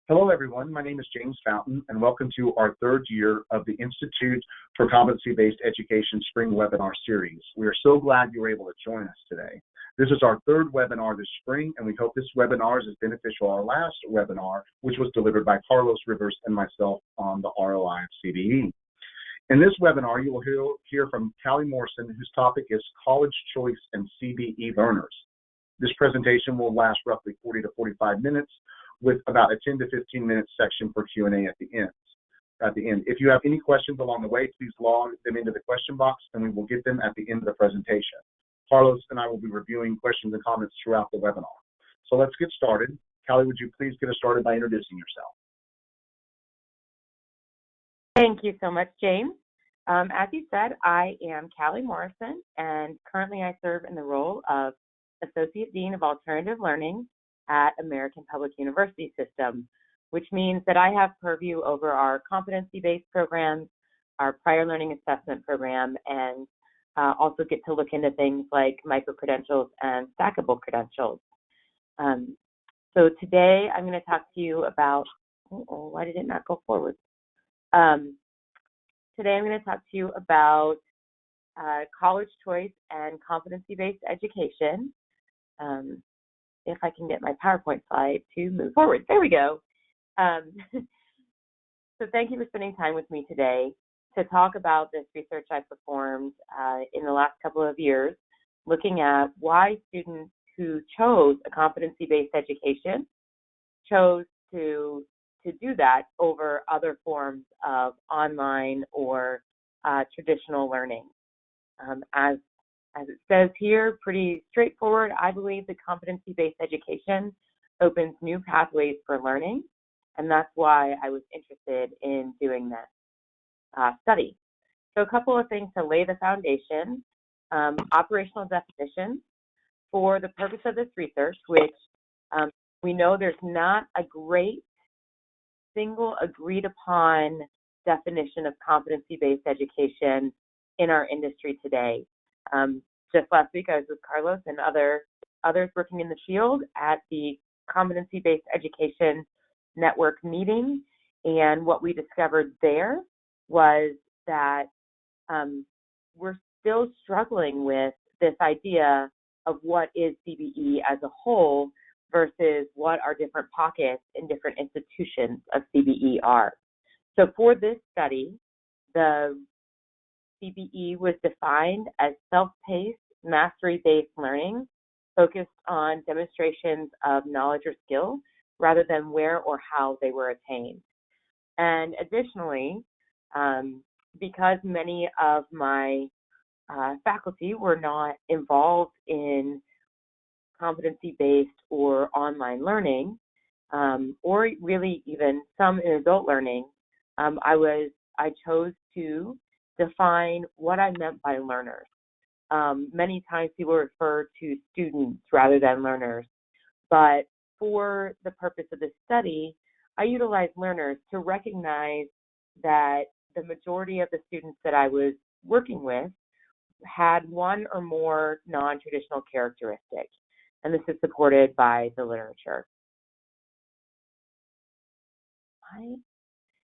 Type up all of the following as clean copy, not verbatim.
Hello, everyone. My name is James Fountain, and welcome to our third year of the Institute for Competency-Based Education Spring Webinar Series. We are so glad you were able to join us today. This is our third webinar this spring, and we hope this webinar is as beneficial as our last webinar, which was delivered by Carlos Rivers and myself on the ROI of CBE. In this webinar, you will hear from Cali Morrison, whose topic is College Choice and CBE Learners. This presentation will last roughly 40 to 45 minutes, with about a 10 to 15 minute section for Q&A at the end. If you have any questions along the way, please log them into the question box and we will get them at the end of the presentation. Carlos and I will be reviewing questions and comments throughout the webinar. So let's get started. Cali, would you please get us started by introducing yourself? Thank you so much, James. As you said, I am Cali Morrison, and currently I serve in the role of Associate Dean of Alternative Learning at American Public University System, which means that I have purview over our competency-based programs, our prior learning assessment program, and also get to look into things like micro-credentials and stackable credentials. So today I'm going to talk to you about, why did it not go forward? Today I'm going to talk to you about college choice and competency-based education. If I can get my PowerPoint slide to move forward. There we go. So thank you for spending time with me today to talk about this research I performed in the last couple of years, looking at why students who chose a competency-based education chose to do that over other forms of online or traditional learning. As it says here, pretty straightforward. I believe that competency-based education opens new pathways for learning, and that's why I was interested in doing this study. So a couple of things to lay the foundation. Operational definitions for the purpose of this research, which we know there's not a great single agreed upon definition of competency-based education in our industry today. Just last week, I was with Carlos and others working in the field at the Competency-Based Education Network meeting, and what we discovered there was that we're still struggling with this idea of what is CBE as a whole versus what our different pockets in different institutions of CBE are. So for this study, the CBE was defined as self-paced, mastery-based learning focused on demonstrations of knowledge or skill rather than where or how they were attained. And additionally, because many of my faculty were not involved in competency-based or online learning, or really even some in adult learning, I chose to define what I meant by learners. Many times people refer to students rather than learners, but for the purpose of this study, I utilized learners to recognize that the majority of the students that I was working with had one or more non-traditional characteristics, and this is supported by the literature.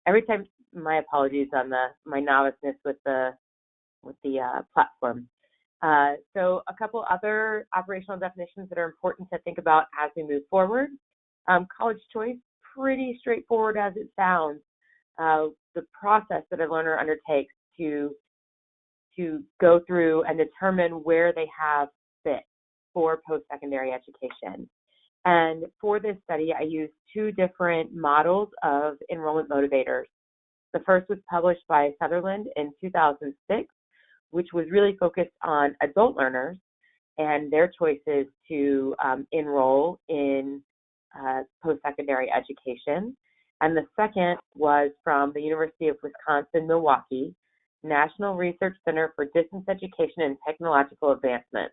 Every time, my apologies on my noviceness with the platform. So a couple other operational definitions that are important to think about as we move forward. College choice, pretty straightforward as it sounds. The process that a learner undertakes to go through and determine where they have fit for post-secondary education. And for this study, I used two different models of enrollment motivators. The first was published by Sutherland in 2006, which was really focused on adult learners and their choices to enroll in post-secondary education. And the second was from the University of Wisconsin-Milwaukee, National Research Center for Distance Education and Technological Advancement,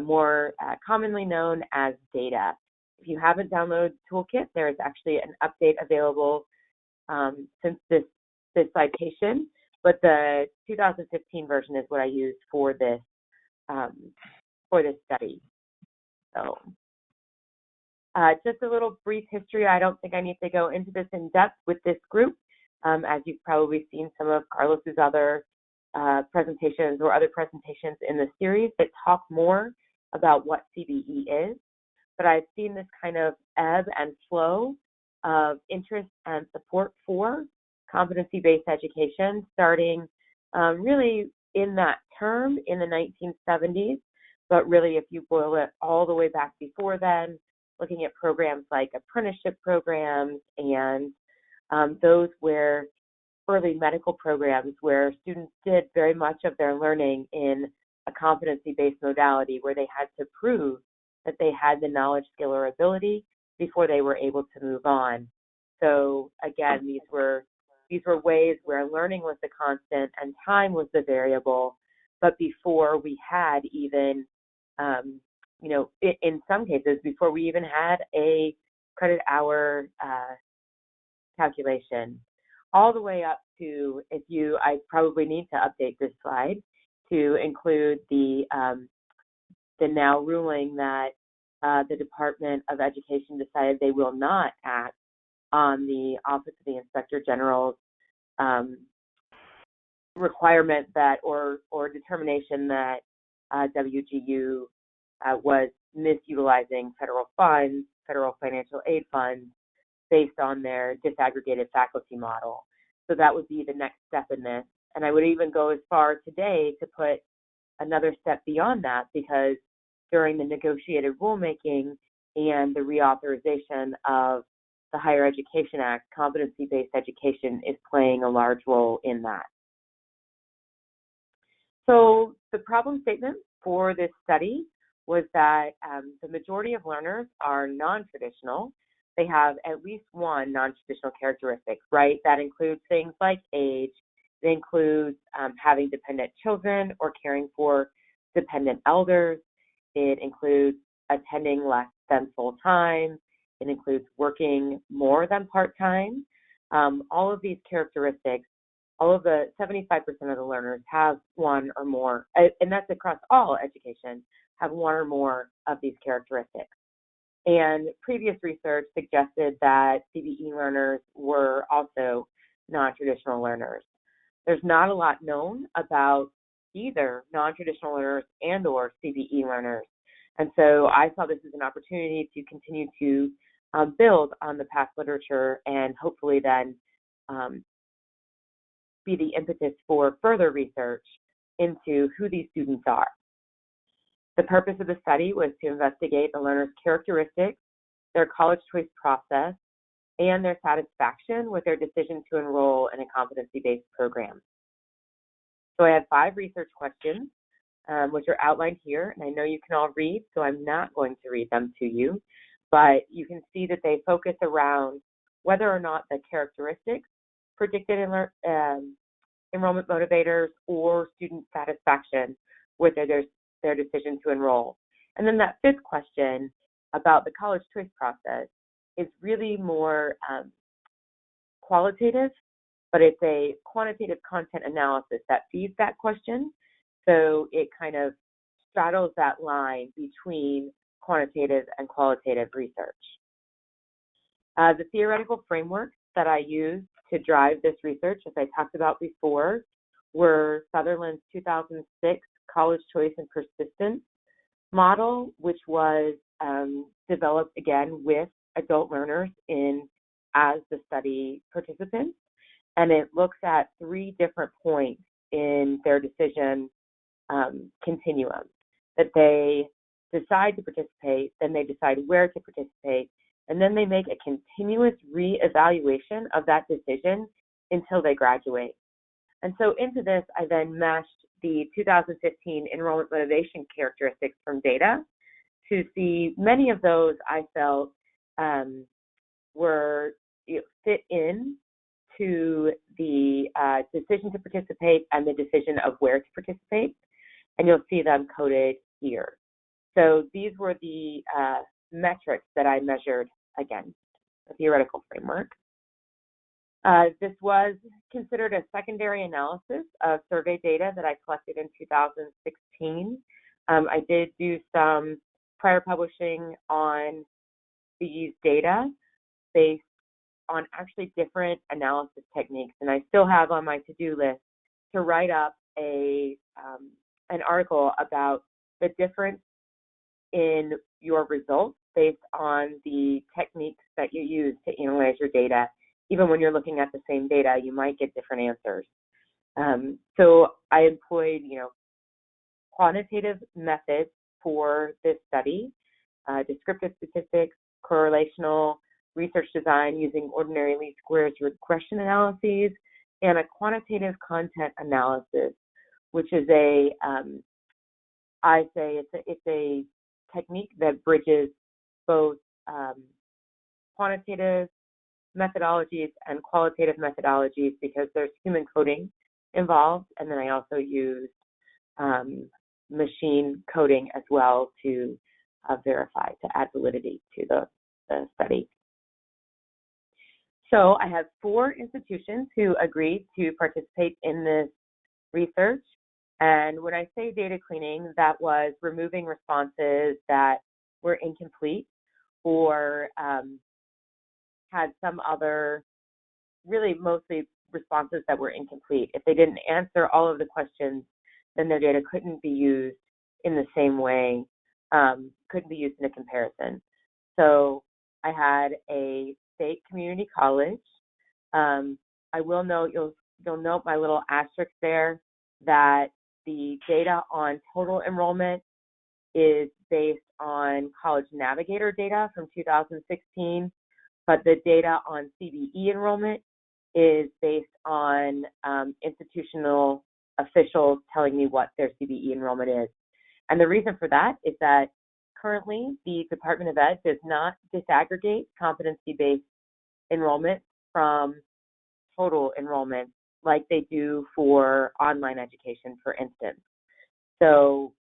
more commonly known as DATA. If you haven't downloaded the toolkit, there is actually an update available since this citation, but the 2015 version is what I used for this study. So Just a little brief history. I don't think I need to go into this in depth with this group. As you've probably seen some of Carlos's other presentations or other presentations in the series that talk more about what CBE is. But I've seen this kind of ebb and flow of interest and support for competency-based education starting really in that term in the 1970s. But really, if you boil it all the way back before then, looking at programs like apprenticeship programs and those where early medical programs where students did very much of their learning in a competency-based modality where they had to prove that they had the knowledge, skill, or ability before they were able to move on. So again, these were ways where learning was the constant and time was the variable, but before we had even, in some cases, before we even had a credit hour calculation, all the way up to, I probably need to update this slide to include the now ruling that the Department of Education decided they will not act on the Office of the Inspector General's requirement that or determination that WGU was misutilizing federal funds, federal financial aid funds, based on their disaggregated faculty model. So that would be the next step in this. And I would even go as far today to put another step beyond that, because during the negotiated rulemaking and the reauthorization of the Higher Education Act, competency-based education is playing a large role in that. So the problem statement for this study was that the majority of learners are non-traditional. They have at least one non-traditional characteristic, right? That includes things like age. It includes having dependent children or caring for dependent elders. It includes attending less than full-time. It includes working more than part-time. All of these characteristics, all of the 75% of the learners have one or more, and that's across all education, have one or more of these characteristics. And previous research suggested that CBE learners were also non-traditional learners. There's not a lot known about either non-traditional learners and or CBE learners. And so I saw this as an opportunity to continue to build on the past literature and hopefully then be the impetus for further research into who these students are. The purpose of the study was to investigate the learners' characteristics, their college choice process, and their satisfaction with their decision to enroll in a competency-based program. So I have 5 research questions, which are outlined here, and I know you can all read, so I'm not going to read them to you, but you can see that they focus around whether or not the characteristics predicted enrollment motivators or student satisfaction with their decision to enroll. And then that 5th question about the college choice process is really more qualitative, but it's a quantitative content analysis that feeds that question. So it kind of straddles that line between quantitative and qualitative research. The theoretical frameworks that I used to drive this research, as I talked about before, were Sutherland's 2006 College Choice and Persistence model, which was developed again with adult learners as the study participants. And it looks at 3 different points in their decision continuum, that they decide to participate, then they decide where to participate, and then they make a continuous reevaluation of that decision until they graduate. And so into this, I then meshed the 2015 enrollment motivation characteristics from data to see many of those I felt fit in to the decision to participate and the decision of where to participate. And you'll see them coded here. So these were the metrics that I measured, again, the theoretical framework. This was considered a secondary analysis of survey data that I collected in 2016. I did do some prior publishing on these data based on actually different analysis techniques. And I still have on my to-do list to write up an article about the difference in your results based on the techniques that you use to analyze your data. Even when you're looking at the same data, you might get different answers. So I employed, quantitative methods for this study, descriptive statistics, correlational research design using ordinary least squares regression analyses, and a quantitative content analysis, which is I say it's a technique that bridges both quantitative methodologies and qualitative methodologies because there's human coding involved, and then I also used machine coding as well to verify, to add validity to the study. So I have 4 institutions who agreed to participate in this research. And when I say data cleaning, that was removing responses that were incomplete or had some other, really mostly responses that were incomplete. If they didn't answer all of the questions, then their data couldn't be used in the same way, couldn't be used in a comparison. So I had a state community college. I will note, you'll note my little asterisk there, that the data on total enrollment is based on College Navigator data from 2016, but the data on CBE enrollment is based on institutional officials telling me what their CBE enrollment is. And the reason for that is that currently the Department of Ed does not disaggregate competency-based enrollment from total enrollment like they do for online education, for instance. So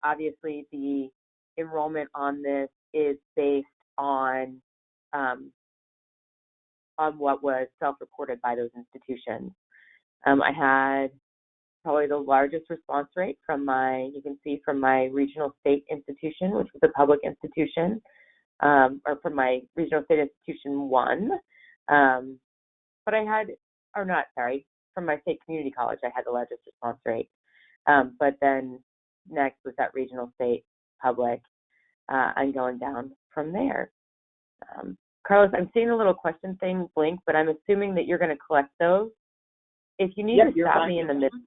obviously the enrollment on this is based on what was self-reported by those institutions. I had probably the largest response rate from you can see from my regional state institution, which was a public institution, or from my regional state institution 1. But I had, from my state community college, I had the largest response rate. But then next was that regional state public, and going down from there. Carlos, I'm seeing a little question thing blink, but I'm assuming that you're going to collect those. If you need to stop me in the middle.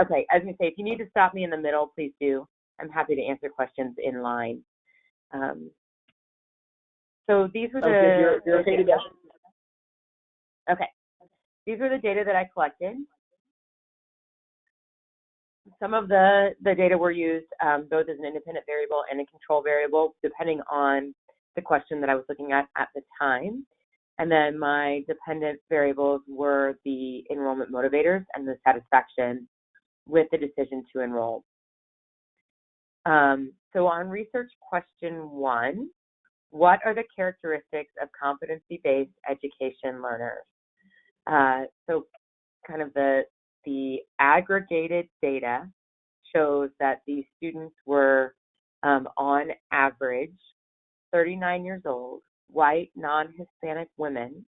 Okay, I was going to say, if you need to stop me in the middle, please do. I'm happy to answer questions in line. So these were you're okay to go. Okay. These were the data that I collected. Some of the data were used both as an independent variable and a control variable, depending on the question that I was looking at the time. And then my dependent variables were the enrollment motivators and the satisfaction with the decision to enroll. So on research question 1, what are the characteristics of competency-based education learners? So kind of the aggregated data shows that these students were on average 39 years old, white, non-Hispanic women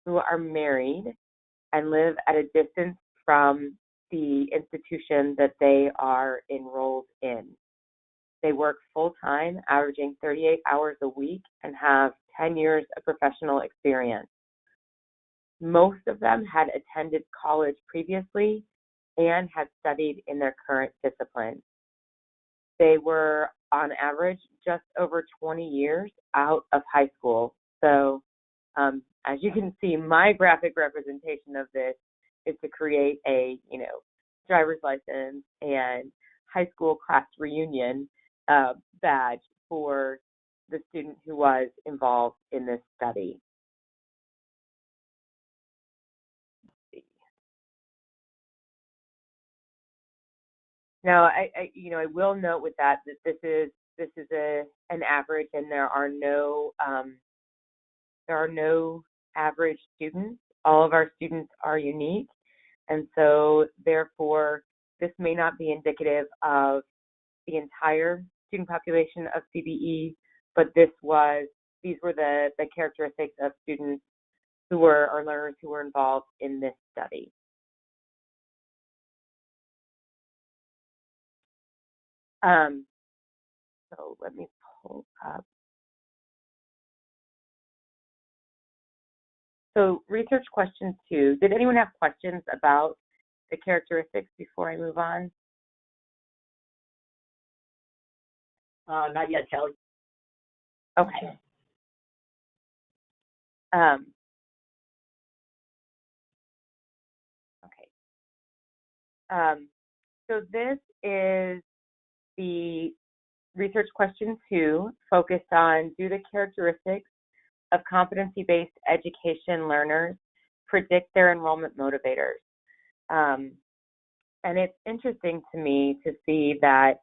who are married and live at a distance from the institution that they are enrolled in. They work full-time, averaging 38 hours a week, and have 10 years of professional experience. Most of them had attended college previously and had studied in their current discipline. They were, on average, just over 20 years out of high school. So as you can see, my graphic representation of this is to create a, driver's license and high school class reunion badge for the student who was involved in this study. Now, I will note with that this is an average, and there are no average students. All of our students are unique, and so therefore this may not be indicative of the entire student population of CBE, but these were the characteristics of students who were, or learners who were involved in this study. So let me pull up. So research question 2, did anyone have questions about the characteristics before I move on? Not yet, Kelly. Okay. So this is the research question 2, focused on, do the characteristics of competency-based education learners predict their enrollment motivators? And it's interesting to me to see that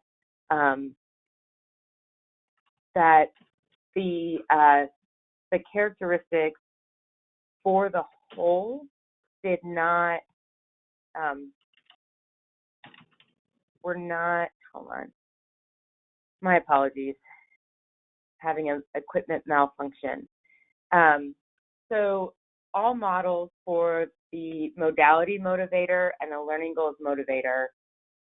that the characteristics for the whole did not were not. Hold on, my apologies. Having an equipment malfunction. So all models for the modality motivator and the learning goals motivator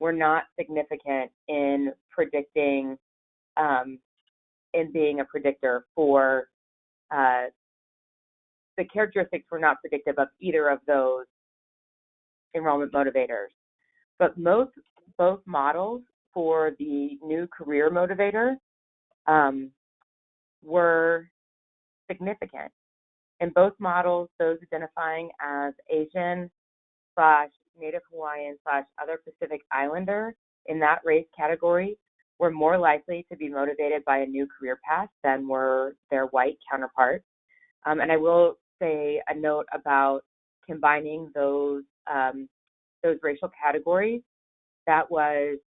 were not significant in predicting, in being a predictor for, the characteristics were not predictive of either of those enrollment motivators. But both models for the new career motivator were significant. In both models, those identifying as Asian / Native Hawaiian / other Pacific Islander in that race category were more likely to be motivated by a new career path than were their white counterparts. And I will say a note about combining those racial categories. That was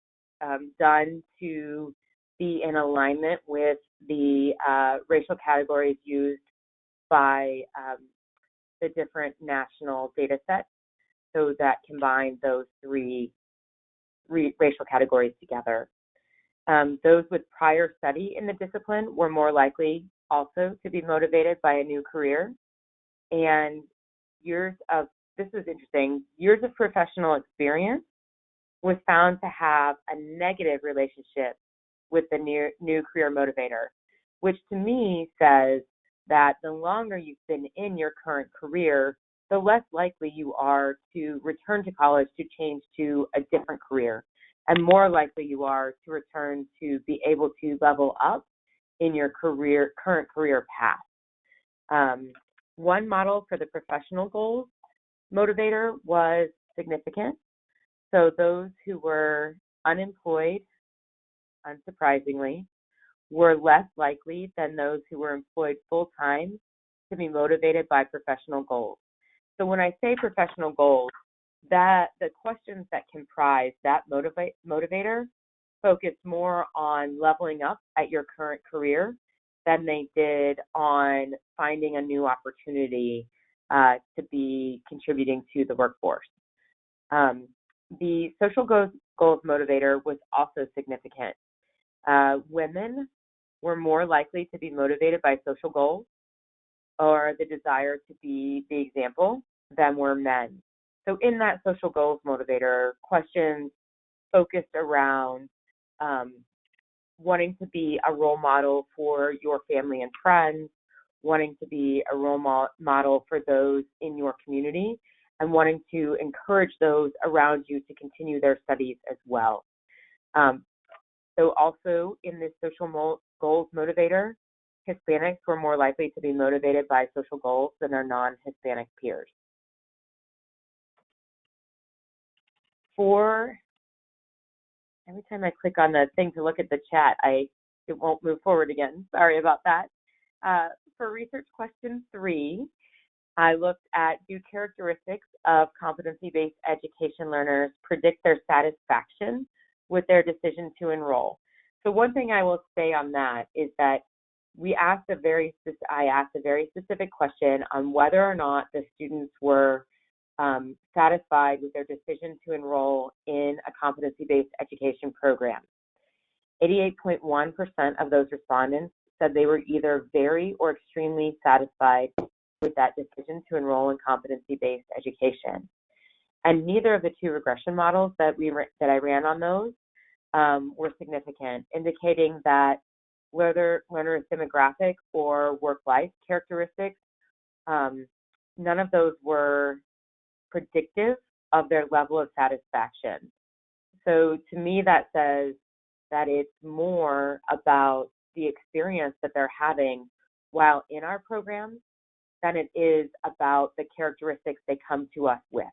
done to be in alignment with the racial categories used by the different national data sets, so that combine those three racial categories together. Those with prior study in the discipline were more likely also to be motivated by a new career. And this is interesting, years of professional experience was found to have a negative relationship with the new career motivator, which to me says that the longer you've been in your current career, the less likely you are to return to college to change to a different career, and more likely you are to return to be able to level up in your current career path. One model for the professional goals motivator was significant. So those who were unemployed, unsurprisingly, were less likely than those who were employed full-time to be motivated by professional goals. So when I say professional goals, that the questions that comprise that motivator focus more on leveling up at your current career than they did on finding a new opportunity to be contributing to the workforce. The social goals motivator was also significant. Women were more likely to be motivated by social goals or the desire to be the example than were men. So in that social goals motivator, questions focused around wanting to be a role model for your family and friends, wanting to be a role model for those in your community, and wanting to encourage those around you to continue their studies as well. So also in this social goals motivator, Hispanics were more likely to be motivated by social goals than their non-Hispanic peers. Every time I click on the thing to look at the chat, it won't move forward again. Sorry about that. For research question 3, I looked at, do characteristics of competency-based education learners predict their satisfaction with their decision to enroll? So one thing I will say on that is that I asked a very specific question on whether or not the students were satisfied with their decision to enroll in a competency-based education program. 88.1% of those respondents said they were either very or extremely satisfied with that decision to enroll in competency-based education. And neither of the two regression models that I ran on those were significant, indicating that learners' demographic or work-life characteristics, none of those were predictive of their level of satisfaction. So to me, that says that it's more about the experience that they're having while in our program than it is about the characteristics they come to us with.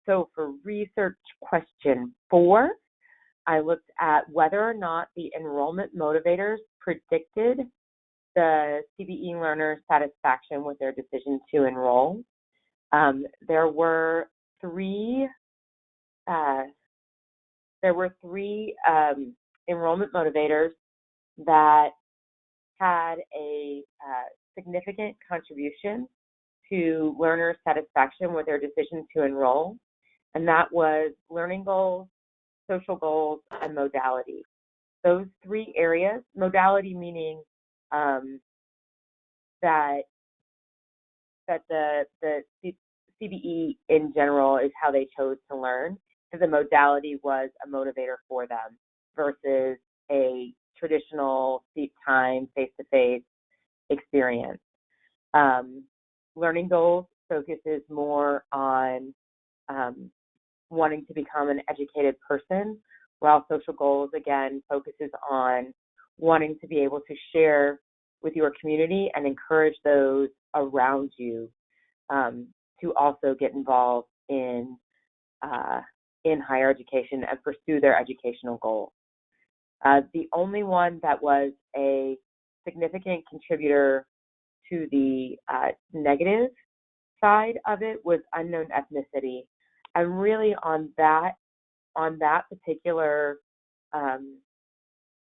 So for research question 4, I looked at whether or not the enrollment motivators predicted the CBE learners' satisfaction with their decision to enroll. There were three enrollment motivators that had a significant contribution to learner satisfaction with their decision to enroll, and that was learning goals, social goals, and modality. Those 3 areas, modality meaning that the CBE in general is how they chose to learn, because the modality was a motivator for them versus a traditional seat time, face-to-face experience. Learning goals focuses more on wanting to become an educated person, while social goals, again, focuses on wanting to be able to share with your community and encourage those around you to also get involved in higher education and pursue their educational goals. The only one that was a significant contributor to the negative side of it was unknown ethnicity, and really on that particular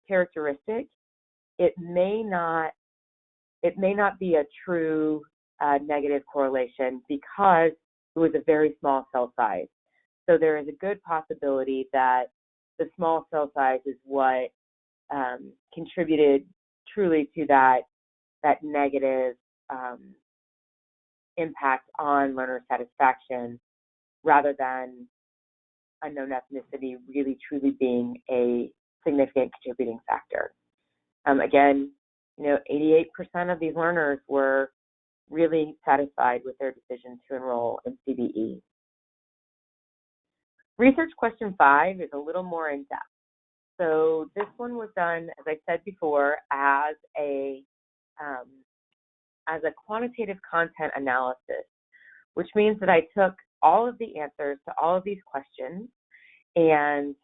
characteristic, it may not be a true negative correlation because it was a very small cell size. So there is a good possibility that the small cell size is what contributed truly to that negative impact on learner satisfaction, rather than unknown ethnicity really truly being a significant contributing factor. Again, 88% of these learners were really satisfied with their decision to enroll in CBE. Research question 5 is a little more in depth. So this one was done, as I said before, as a quantitative content analysis, which means that I took all of the answers to all of these questions, and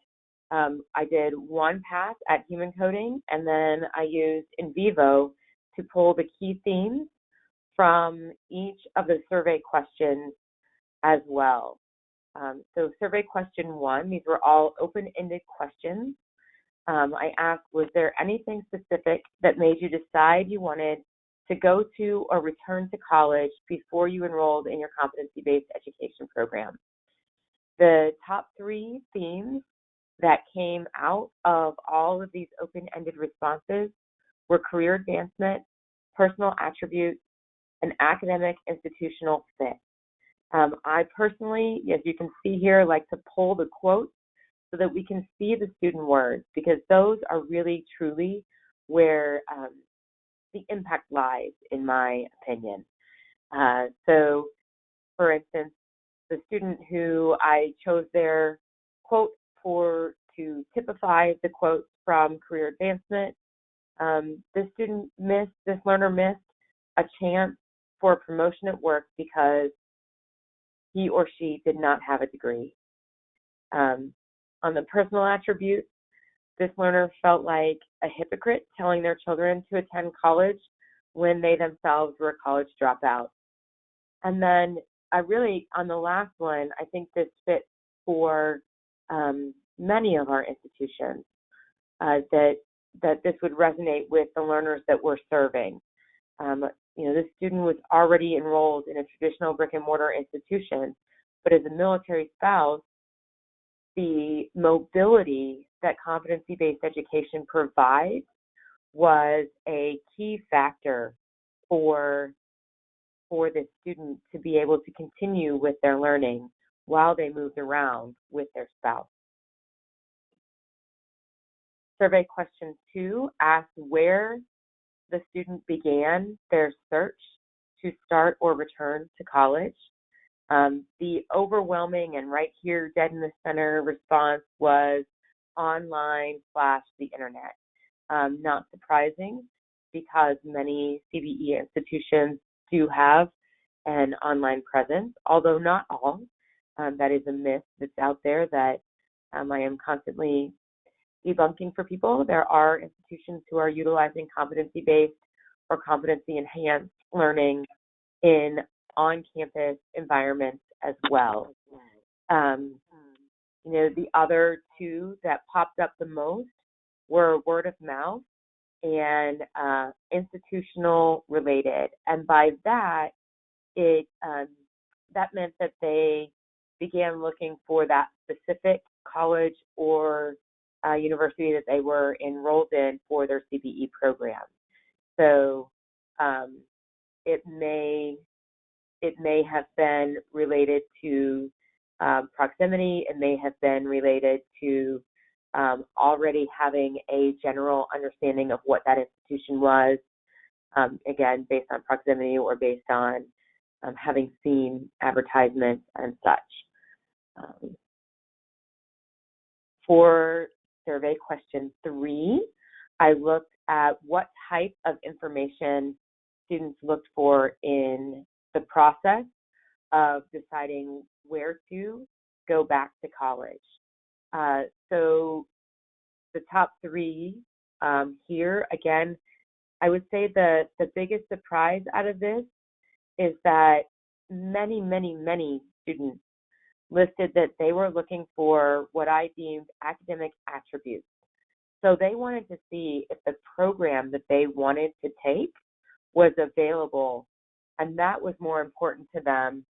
I did one pass at human coding, and then I used in vivo to pull the key themes from each of the survey questions as well. So survey question 1, these were all open-ended questions. I asked, was there anything specific that made you decide you wanted to go to or return to college before you enrolled in your competency-based education program? The top 3 themes that came out of all of these open-ended responses were career advancement, personal attributes, and academic institutional fit. I personally, as you can see here, like to pull the quotes so that we can see the student words, because those are really, truly where the impact lies, in my opinion. So, for instance, the student who I chose their quote to typify the quotes from career advancement, this learner missed a chance for a promotion at work because he or she did not have a degree. On the personal attributes, this learner felt like a hypocrite telling their children to attend college when they themselves were a college dropout. And then on the last one, I think this fits for many of our institutions, that this would resonate with the learners that we're serving. This student was already enrolled in a traditional brick and mortar institution, but as a military spouse, the mobility that competency-based education provides was a key factor for the student to be able to continue with their learning while they moved around with their spouse. Survey question 2 asked where the student began their search to start or return to college. The overwhelming and right here, dead in the center response was online/the internet. Not surprising because many CBE institutions do have an online presence, although not all. That is a myth that's out there that I am constantly debunking for people. There are institutions who are utilizing competency-based or competency-enhanced learning in on-campus environments as well. The other two that popped up the most were word of mouth and institutional related. And by that, that meant that they began looking for that specific college or university that they were enrolled in for their CBE program. So it may have been related to proximity. It may have been related to already having a general understanding of what that institution was, again, based on proximity or based on having seen advertisements and such. For survey question 3, I looked at what type of information students looked for in the process of deciding where to go back to college. So the top 3 here, again, I would say the biggest surprise out of this is that many, many, many students listed that they were looking for what I deemed academic attributes. So they wanted to see if the program that they wanted to take was available, and that was more important to them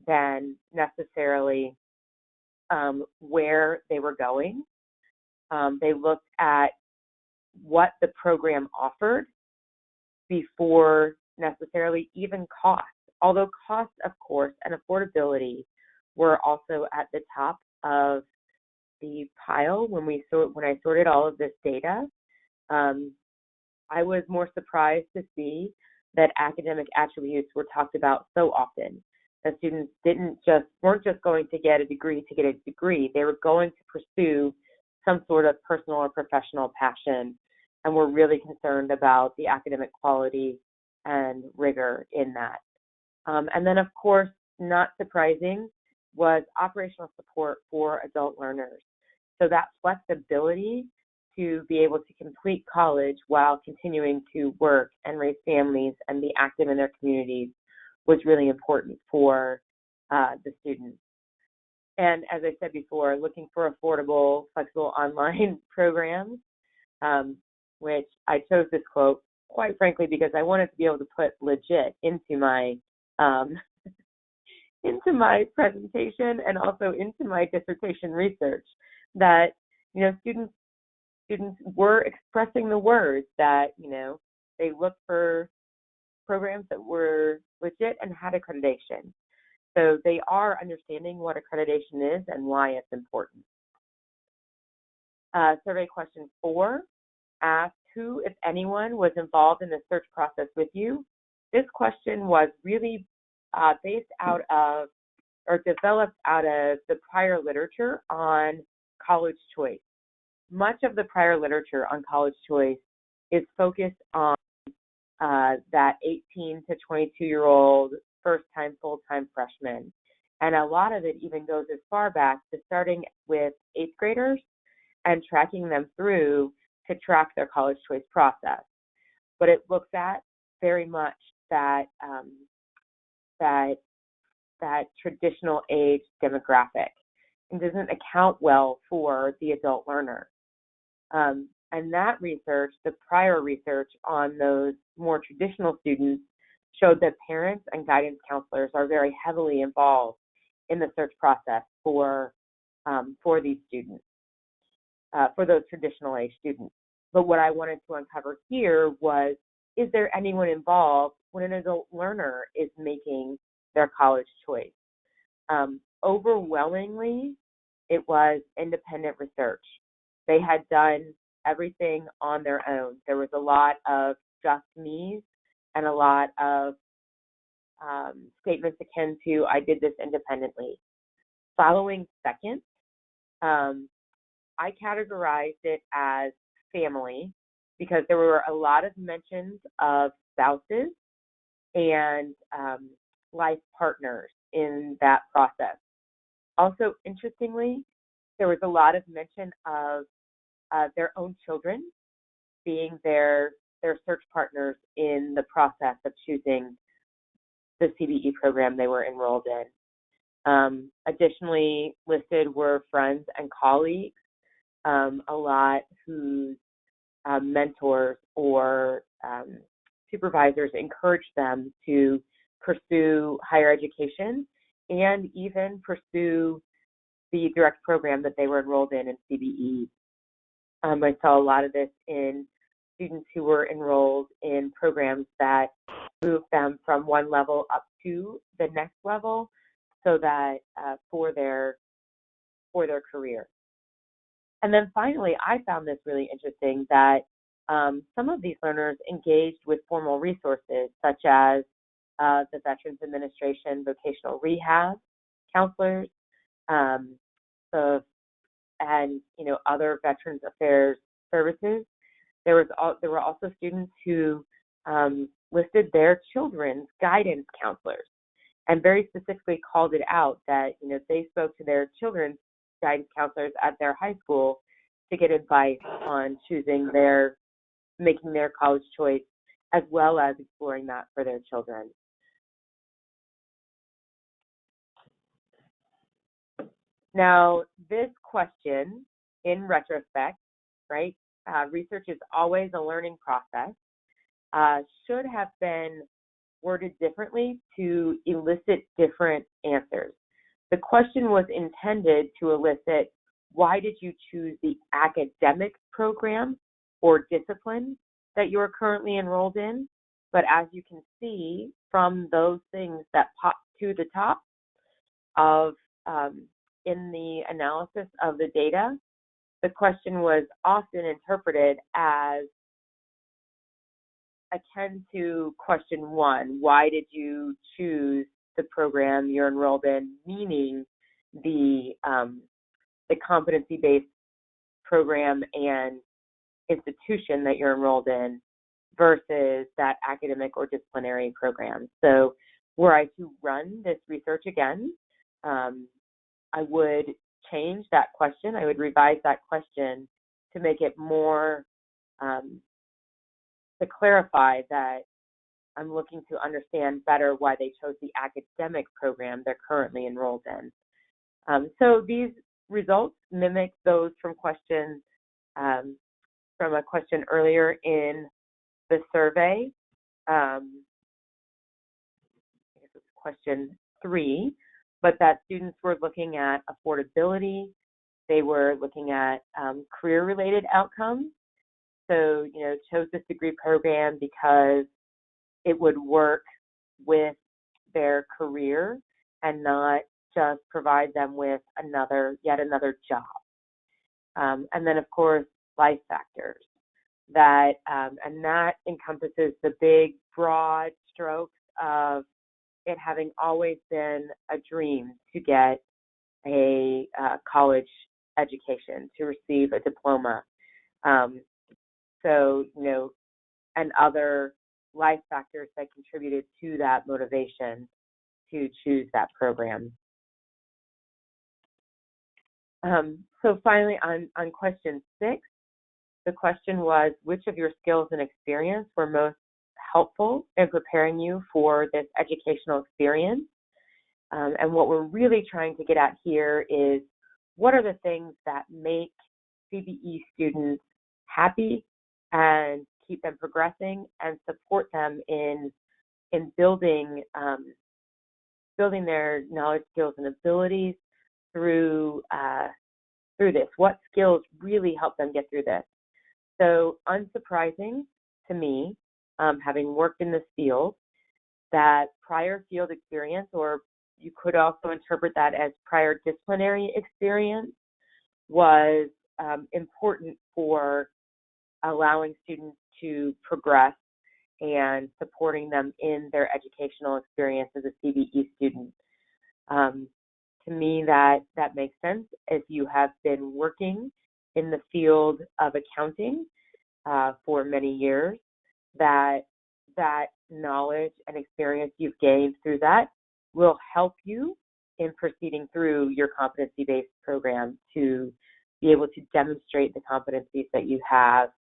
than necessarily where they were going. They looked at what the program offered before necessarily even cost, although cost, of course, and affordability were also at the top of the pile when I sorted all of this data. I was more surprised to see that academic attributes were talked about so often. The students weren't just going to get a degree to get a degree. They were going to pursue some sort of personal or professional passion, and were really concerned about the academic quality and rigor in that. And then, of course, not surprising, was operational support for adult learners. So that flexibility to be able to complete college while continuing to work and raise families and be active in their communities was really important for the students. And as I said before, looking for affordable, flexible online programs, which I chose this quote, quite frankly, because I wanted to be able to put legit into my into my presentation and also into my dissertation research, that students were expressing the words that they looked for programs that were legit and had accreditation. So they are understanding what accreditation is and why it's important. Survey question 4 asked who, if anyone, was involved in the search process with you. This question was really based out of or developed out of the prior literature on college choice. Much of the prior literature on college choice is focused on that 18 to 22-year-old first-time, full-time freshman. And a lot of it even goes as far back to starting with 8th graders and tracking them through to track their college choice process. But it looks at very much that traditional age demographic and doesn't account well for the adult learner. And that research, the prior research on those more traditional students, showed that parents and guidance counselors are very heavily involved in the search process for for these students, for those traditional age students. But what I wanted to uncover here was, is there anyone involved when an adult learner is making their college choice? Overwhelmingly, it was independent research. They had done everything on their own. There was a lot of just me's and a lot of statements akin to, I did this independently. Following second, I categorized it as family because there were a lot of mentions of spouses and life partners in that process. Also, interestingly, there was a lot of mention of their own children being their search partners in the process of choosing the CBE program they were enrolled in. Additionally, listed were friends and colleagues, a lot whose mentors or supervisors encouraged them to pursue higher education and even pursue the direct program that they were enrolled in CBE. I saw a lot of this in students who were enrolled in programs that moved them from one level up to the next level, so that for their career. And then finally, I found this really interesting that some of these learners engaged with formal resources such as the Veterans Administration vocational rehab counselors, and other Veterans Affairs services. There were also students who listed their children's guidance counselors, and very specifically called it out that they spoke to their children's guidance counselors at their high school to get advice on making their college choice, as well as exploring that for their children. Now, this question, in retrospect, right, research is always a learning process, should have been worded differently to elicit different answers. The question was intended to elicit, why did you choose the academic program or discipline that you are currently enrolled in? But as you can see from those things that pop to the top of in the analysis of the data, the question was often interpreted as akin to question one: why did you choose the program you're enrolled in? Meaning the competency-based program and institution that you're enrolled in versus that academic or disciplinary program. So were I to run this research again, I would change that question. I would revise that question to make it more, to clarify that I'm looking to understand better why they chose the academic program they're currently enrolled in. So these results mimic those from a question earlier in the survey. I guess it's question 3, but that students were looking at affordability. They were looking at career-related outcomes. So, chose this degree program because it would work with their career and not just provide them with yet another job. And then, of course, life factors. And that encompasses the big, broad strokes of it having always been a dream to get a college education, to receive a diploma. And other life factors that contributed to that motivation to choose that program. So finally, on question 6, the question was, which of your skills and experience were most helpful in preparing you for this educational experience? And what we're really trying to get at here is, what are the things that make CBE students happy and keep them progressing and support them in building their knowledge, skills, and abilities through this? What skills really help them get through this? So unsurprising to me, having worked in this field, that prior field experience, or you could also interpret that as prior disciplinary experience, was important for allowing students to progress and supporting them in their educational experience as a CBE student. To me, that makes sense. If you have been working in the field of accounting for many years, that knowledge and experience you've gained through that will help you in proceeding through your competency-based program to be able to demonstrate the competencies that you have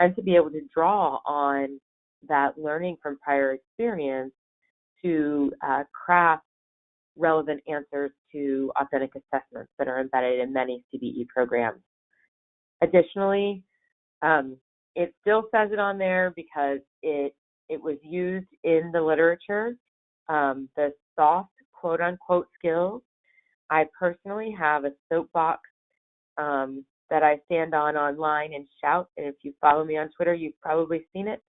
and to be able to draw on that learning from prior experience to craft relevant answers to authentic assessments that are embedded in many CBE programs. Additionally, it still says it on there because it was used in the literature, the soft quote-unquote skills. I personally have a soapbox that I stand on online and shout, and if you follow me on Twitter, you've probably seen it,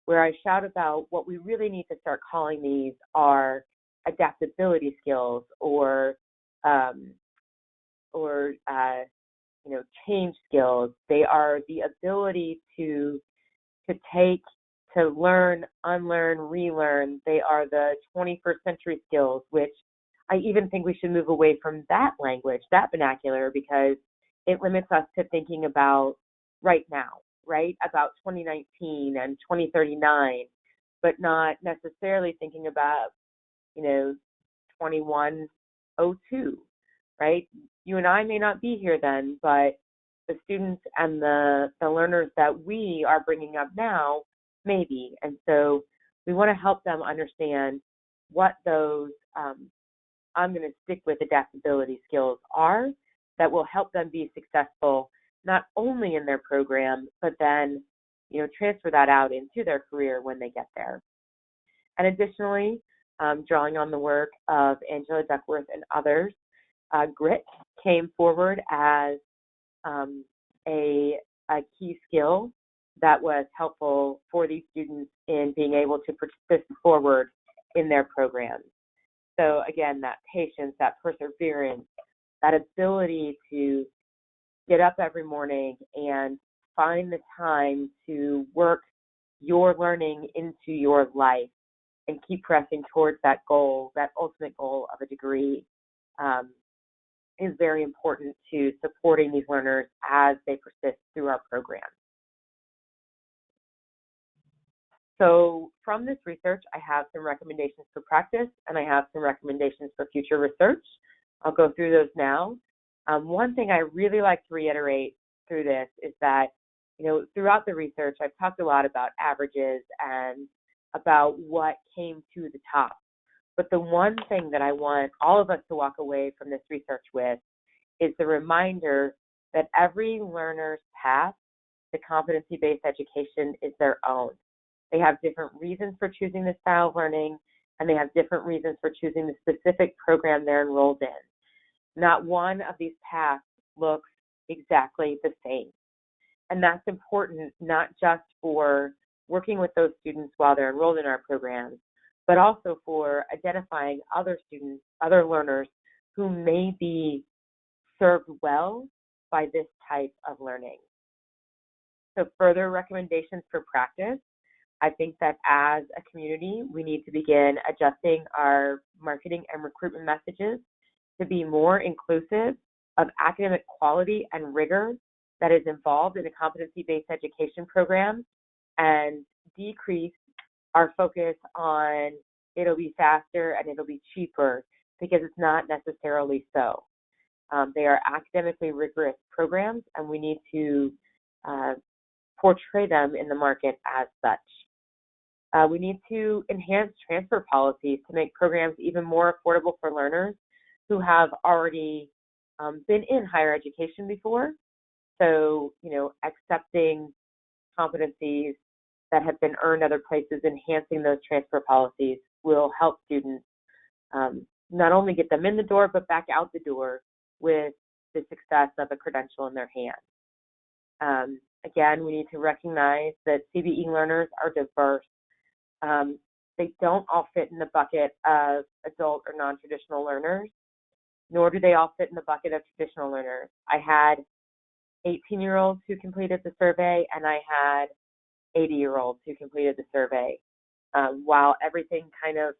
where I shout about what we really need to start calling these are adaptability skills or change skills. They are the ability to learn, unlearn, relearn. They are the 21st century skills, which I even think we should move away from that language, that vernacular, because it limits us to thinking about right now, right? About 2019 and 2039, but not necessarily thinking about, 2102, right? You and I may not be here then, but the students and the learners that we are bringing up now may be. And so we want to help them understand what those, I'm going to stick with adaptability skills are that will help them be successful, not only in their program, but then, transfer that out into their career when they get there. And additionally, drawing on the work of Angela Duckworth and others, grit came forward as a key skill that was helpful for these students in being able to persist forward in their programs. So again, that patience, that perseverance, that ability to get up every morning and find the time to work your learning into your life and keep pressing towards that goal, that ultimate goal of a degree, is very important to supporting these learners as they persist through our program. So from this research, I have some recommendations for practice, and I have some recommendations for future research. I'll go through those now. One thing I really like to reiterate through this is that, throughout the research, I've talked a lot about averages and about what came to the top. But the one thing that I want all of us to walk away from this research with is the reminder that every learner's path to competency-based education is their own. They have different reasons for choosing this style of learning, and they have different reasons for choosing the specific program they're enrolled in. Not one of these paths looks exactly the same. And that's important not just for working with those students while they're enrolled in our programs, but also for identifying other students, other learners who may be served well by this type of learning. So further recommendations for practice, I think that as a community, we need to begin adjusting our marketing and recruitment messages to be more inclusive of academic quality and rigor that is involved in a competency-based education program, and decrease our focus on it'll be faster and it'll be cheaper, because it's not necessarily so. They are academically rigorous programs, and we need to portray them in the market as such. We need to enhance transfer policies to make programs even more affordable for learners who have already been in higher education before. So, accepting competencies that have been earned other places, enhancing those transfer policies will help students not only get them in the door, but back out the door with the success of a credential in their hand. Again, we need to recognize that CBE learners are diverse. They don't all fit in the bucket of adult or non-traditional learners, nor do they all fit in the bucket of traditional learners. I had 18-year-olds who completed the survey, and I had 80-year-olds who completed the survey. While everything kind of,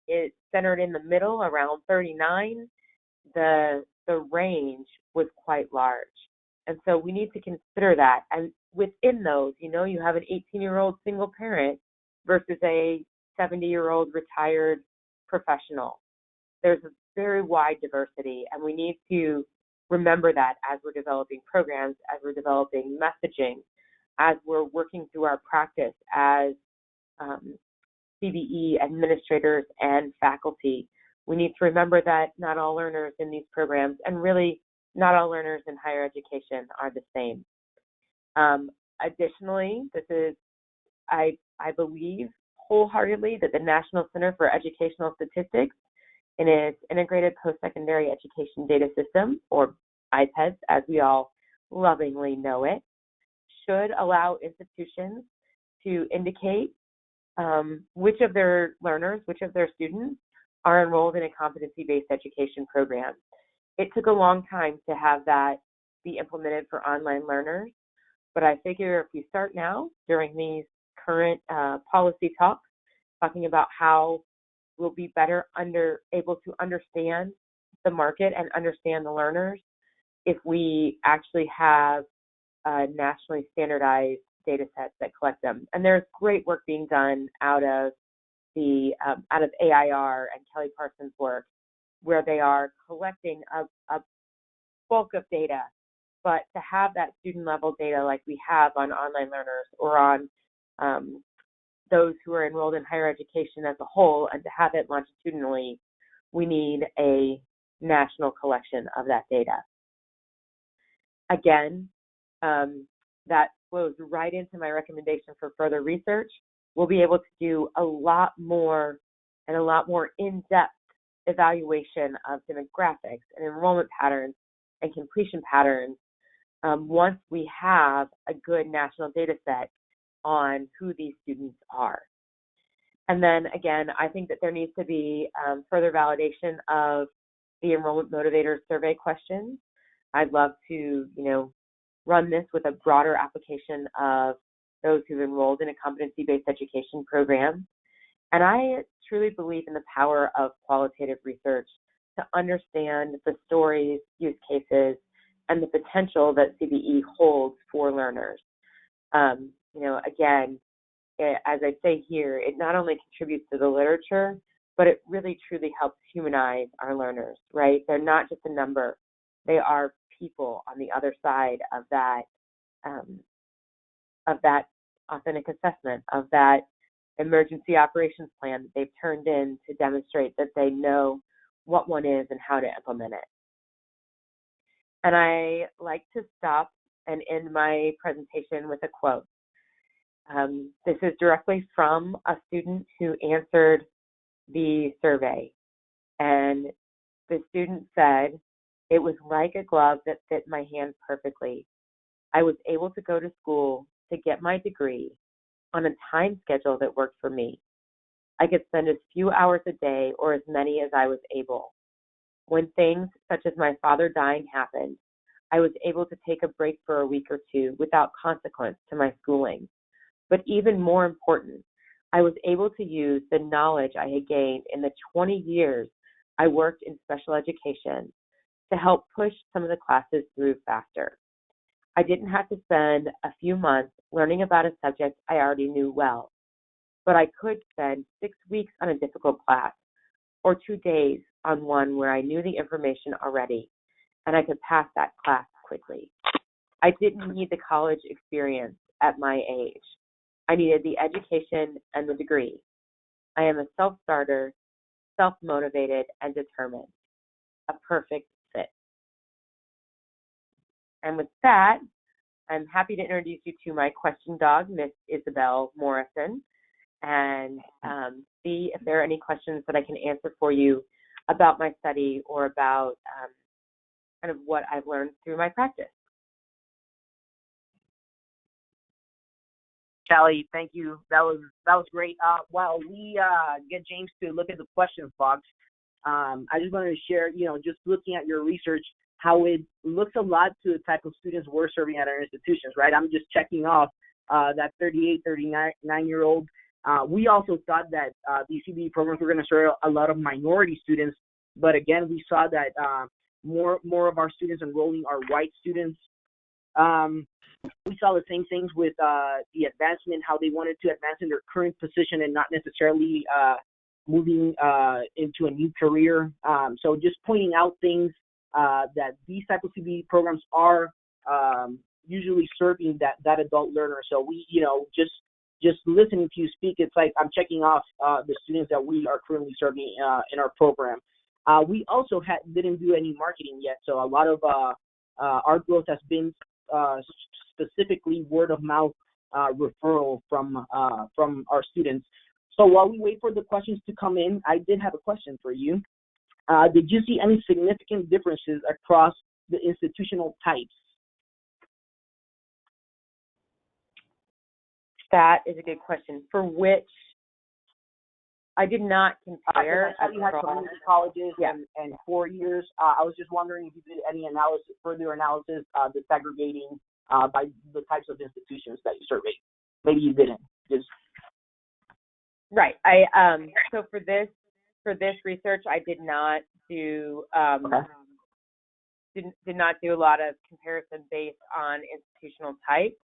is centered in the middle around 39, the range was quite large. And so we need to consider that. And within those, you have an 18-year-old single parent versus a 70-year-old retired professional. There's a very wide diversity, and we need to remember that as we're developing programs, as we're developing messaging, as we're working through our practice as CBE administrators and faculty. We need to remember that not all learners in these programs, and really not all learners in higher education, are the same. Additionally, I believe wholeheartedly that the National Center for Educational Statistics, in its Integrated Post-Secondary Education Data System, or IPEDS as we all lovingly know it, should allow institutions to indicate which of their learners, which of their students are enrolled in a competency-based education program. It took a long time to have that be implemented for online learners, but I figure if we start now during these current policy talks, talking about how we'll be better able to understand the market and understand the learners if we actually have nationally standardized data sets that collect them. And there's great work being done out of AIR and Kelly Parsons' work, where they are collecting a bulk of data, but to have that student level data like we have on online learners or on those who are enrolled in higher education as a whole, and to have it longitudinally, we need a national collection of that data. Again, that flows right into my recommendation for further research. We'll be able to do a lot more and a lot more in-depth evaluation of demographics and enrollment patterns and completion patterns once we have a good national data set on who these students are. And then again, I think that there needs to be further validation of the enrollment motivators survey questions. I'd love to, run this with a broader application of those who've enrolled in a competency-based education program. And I truly believe in the power of qualitative research to understand the stories, use cases, and the potential that CBE holds for learners. Again, as I say here, it not only contributes to the literature, but it really truly helps humanize our learners, right? They're not just a number. They are people on the other side of that authentic assessment, of that emergency operations plan that they've turned in to demonstrate that they know what one is and how to implement it. And I like to stop and end my presentation with a quote. This is directly from a student who answered the survey. And the student said, "It was like a glove that fit my hand perfectly. I was able to go to school to get my degree on a time schedule that worked for me. I could spend as few hours a day or as many as I was able. When things such as my father dying happened, I was able to take a break for a week or two without consequence to my schooling. But even more important, I was able to use the knowledge I had gained in the 20 years I worked in special education to help push some of the classes through faster. I didn't have to spend a few months learning about a subject I already knew well, but I could spend 6 weeks on a difficult class or 2 days on one where I knew the information already, and I could pass that class quickly. I didn't need the college experience at my age. I needed the education and the degree. I am a self-starter, self-motivated, and determined. A perfect fit." And with that, I'm happy to introduce you to my question dog, Miss Isabel Morrison, and see if there are any questions that I can answer for you about my study or about kind of what I've learned through my practice. Cali, thank you. That was great. While we get James to look at the questions box, I just wanted to share, just looking at your research, how it looks a lot to the type of students we're serving at our institutions, right? I'm just checking off that 38, 39-year-old. We also thought that these CBE programs were going to serve a lot of minority students, but again, we saw that more of our students enrolling are white students. We saw the same things with the advancement, how they wanted to advance in their current position and not necessarily moving into a new career. So just pointing out things that these type of CBE programs are usually serving that adult learner. So we, just listening to you speak, it's like I'm checking off the students that we are currently serving in our program. We also didn't do any marketing yet, so a lot of our growth has been specifically word of mouth referral from our students. So while we wait for the questions to come in, I did have a question for you. Did you see any significant differences across the institutional types? That is a good question. For which I did not compare. You had community colleges and 4 years. I was just wondering if you did any further analysis, disaggregating by the types of institutions that you surveyed. Maybe you didn't. Right. So for this research, I did not do did not do a lot of comparison based on institutional type.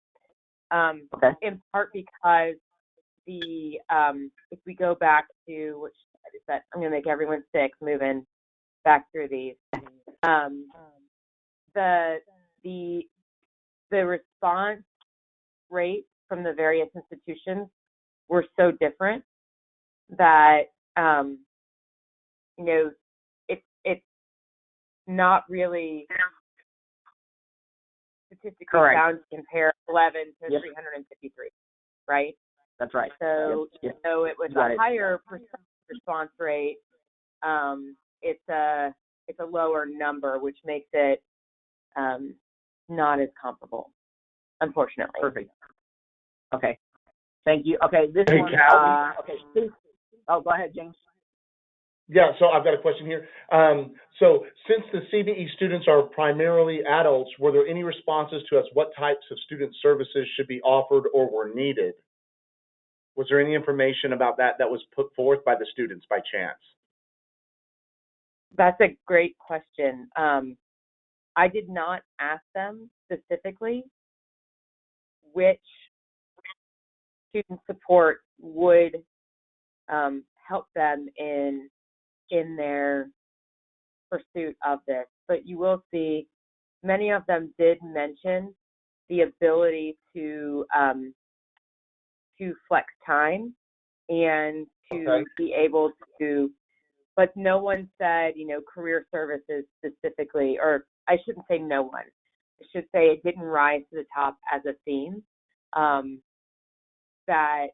In part because if we go back to which is that I'm going to make everyone sick moving back through these. The response rates from the various institutions were so different that it's not really statistically sound to compare 11 to 353, right? That's right. So so it was a higher response rate. It's a lower number, which makes it not as comparable, unfortunately. Perfect. Okay. Thank you. Okay, this one. Okay. Oh, go ahead, James. Yeah, so I've got a question here. So since the CBE students are primarily adults, were there any responses to us what types of student services should be offered or were needed? Was there any information about that was put forth by the students by chance? That's a great question. I did not ask them specifically which student support would help them in their pursuit of this, but you will see many of them did mention the ability to flex time and to be able to, but no one said, career services specifically, or I shouldn't say no one. I should say it didn't rise to the top as a theme, that,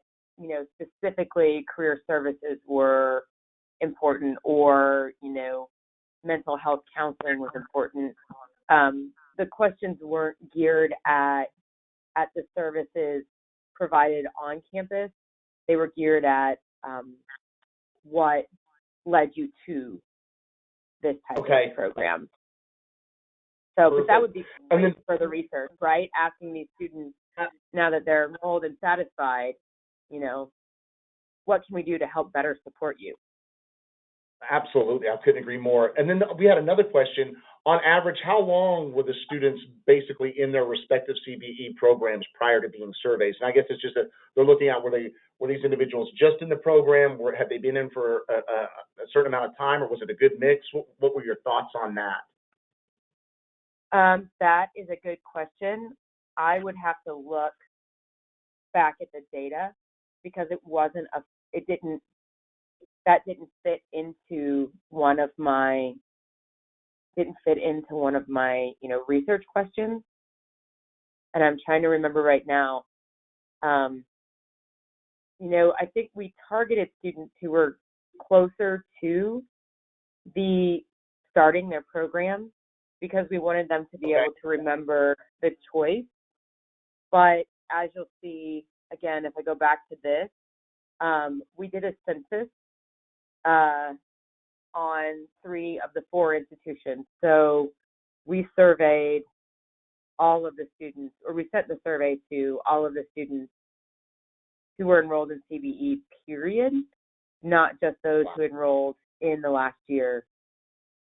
specifically career services were important or, mental health counseling was important. The questions weren't geared at the services provided on campus. They were geared at what led you to this type of program. So, but that would be great for the research, right? Asking these students, now that they're enrolled and satisfied, what can we do to help better support you? Absolutely. I couldn't agree more. And then we had another question. On average, how long were the students basically in their respective CBE programs prior to being surveyed? And I guess it's just that they're looking at were these individuals just in the program? Had they been in for a certain amount of time, or was it a good mix? What were your thoughts on that? That is a good question. I would have to look back at the data because that didn't fit into one of my research questions. And I'm trying to remember right now. I think we targeted students who were closer to starting their program because we wanted them to be able to remember the choice. But as you'll see, again, if I go back to this, we did a census on 3 of the 4 institutions. So we surveyed all of the students, or we sent the survey to all of the students who were enrolled in CBE, period, not just those who enrolled in the last year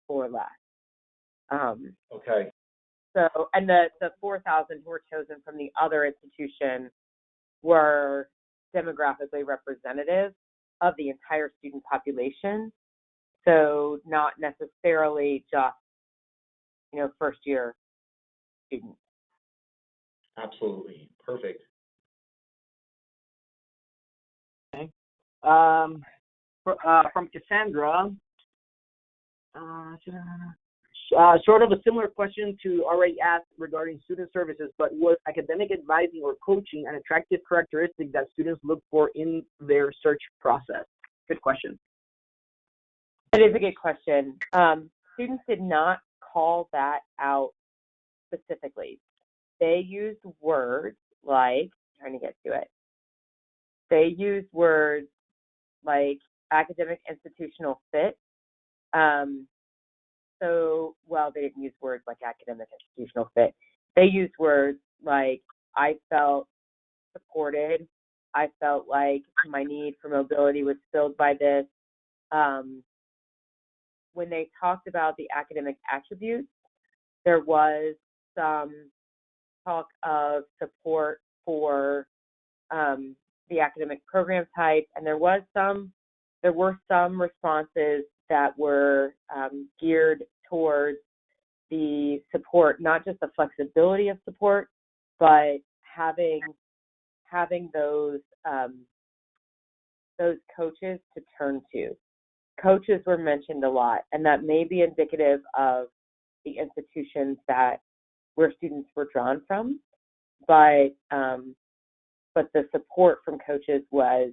or less. Okay. So, and the 4,000 who were chosen from the other institution were demographically representative of the entire student population. So not necessarily just, first year students. Absolutely. Perfect. Okay. From Cassandra, sort of a similar question to already asked regarding student services, but was academic advising or coaching an attractive characteristic that students look for in their search process? Good question. It is a good question. Students did not call that out specifically. They used words like, trying to get to it, they used words like academic institutional fit. They didn't use words like academic institutional fit. They used words like, I felt supported. I felt like my need for mobility was filled by this. When they talked about the academic attributes, there was some talk of support for the academic program type, and there were some responses that were geared towards the support, not just the flexibility of support, but having those coaches to turn to. Coaches were mentioned a lot, and that may be indicative of the institutions where students were drawn from, but the support from coaches was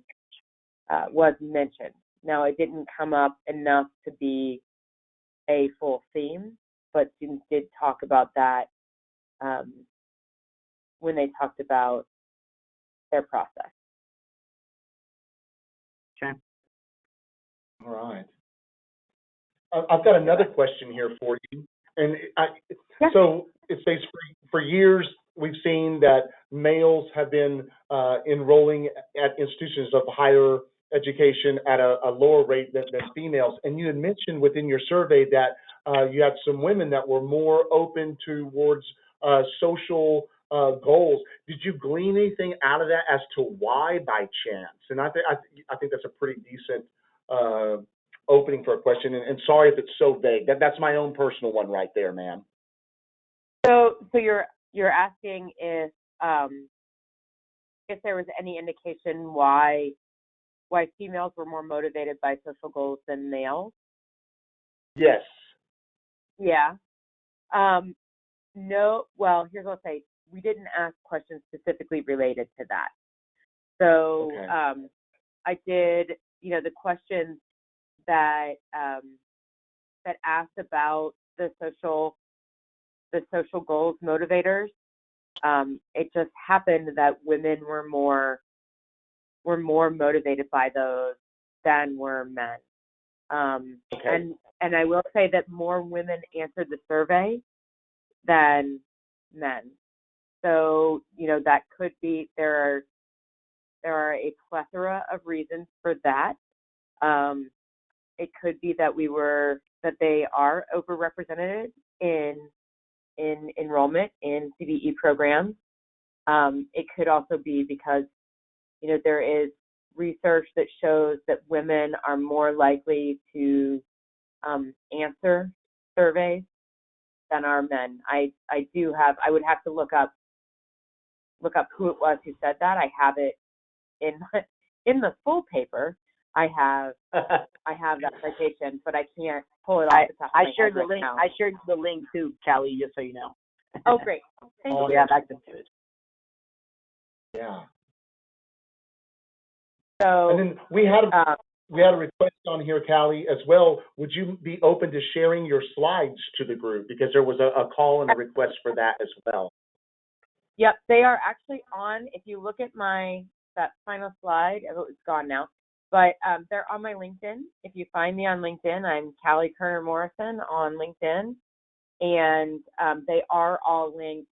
mentioned. Now, it didn't come up enough to be a full theme, but students did talk about that when they talked about their process. Okay. All right. I've got another question here for you. And so it says for years, we've seen that males have been enrolling at institutions of higher education at a lower rate than females. And you had mentioned within your survey that you had some women that were more open towards social goals. Did you glean anything out of that as to why by chance? And I think that's a pretty decent opening for a question. And sorry if it's so vague. That's my own personal one right there, man. So you're asking if there was any indication why females were more motivated by social goals than males? Yes. Yeah. No. Well, here's what I'll say. We didn't ask questions specifically related to that. So okay. I did, the questions that asked about the social goals motivators. It just happened that women were more motivated by those than were men. Okay. And I will say that more women answered the survey than men. So, that could be, there are a plethora of reasons for that. It could be that they are overrepresented in enrollment in CBE programs. It could also be because, there is research that shows that women are more likely to answer surveys than are men. I would have to look up who it was who said that. I have it in the full paper. I have that citation, but I can't pull it off the top of my head shared the right link. now. I shared the link too, Cali, just so you know. Oh, great. Thank you. Yeah, access to it. Yeah. So, and then we had we had a request on here, Cali, as well. Would you be open to sharing your slides to the group? Because there was a call and a request for that as well. Yep, they are actually on. If you look at that final slide, it's gone now, but they're on my LinkedIn. If you find me on LinkedIn, I'm Cali Kerner Morrison on LinkedIn, and they are all linked.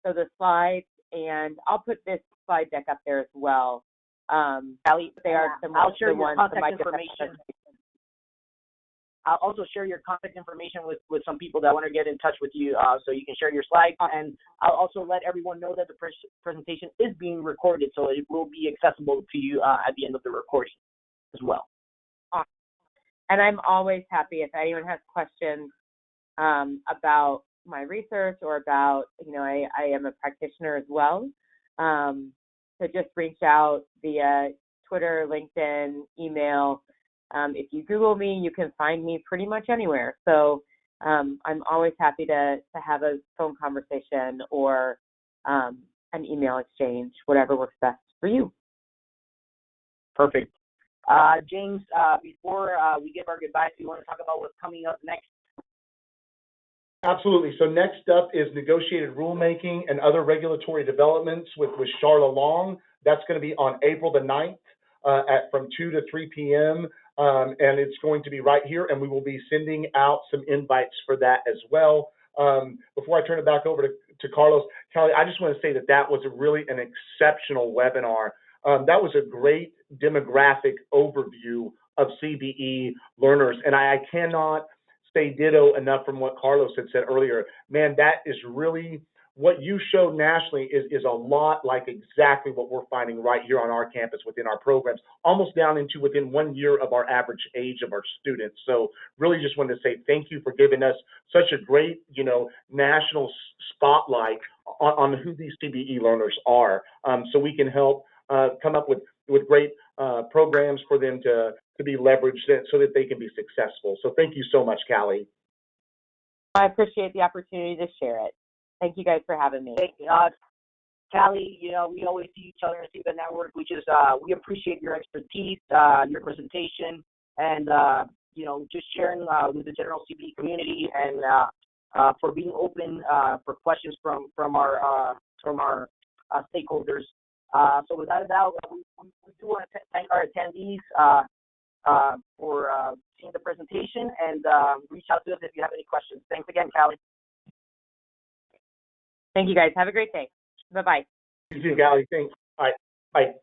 So the slides, and I'll put this slide deck up there as well. Cali, they are I'll share the your ones contact information. I'll also share your contact information with some people that want to get in touch with you, so you can share your slides. And I'll also let everyone know that the presentation is being recorded, so it will be accessible to you at the end of the recording as well. Awesome. And I'm always happy if anyone has questions about my research or about, I am a practitioner as well. So just reach out via Twitter, LinkedIn, email. If you Google me, you can find me pretty much anywhere. So I'm always happy to have a phone conversation or an email exchange, whatever works best for you. Perfect. James, before we give our goodbyes, do you want to talk about what's coming up next? Absolutely. So next up is negotiated rulemaking and other regulatory developments with Charla Long. That's going to be on April the 9th from 2 to 3 p.m. And it's going to be right here, and we will be sending out some invites for that as well. Before I turn it back over to Carlos, Cali, I just want to say that was really an exceptional webinar. That was a great demographic overview of CBE learners, and I cannot say ditto enough from what Carlos had said earlier. Man, that is really what you showed nationally is a lot like exactly what we're finding right here on our campus within our programs, almost down into within 1 year of our average age of our students. So really just wanted to say thank you for giving us such a great, national spotlight on who these CBE learners are, so we can help come up with great programs for them to be leveraged so that they can be successful. So thank you so much, Cali. I appreciate the opportunity to share it. Thank you guys for having me. Cali, we always see each other and see the network. We appreciate your expertise, your presentation, and just sharing with the general CBE community, and for being open for questions from our stakeholders. So without a doubt, we do want to thank our attendees for seeing the presentation, and reach out to us if you have any questions. Thanks again, Cali. Thank you, guys. Have a great day. Bye-bye. You too, Cali. Thanks. Bye. Bye.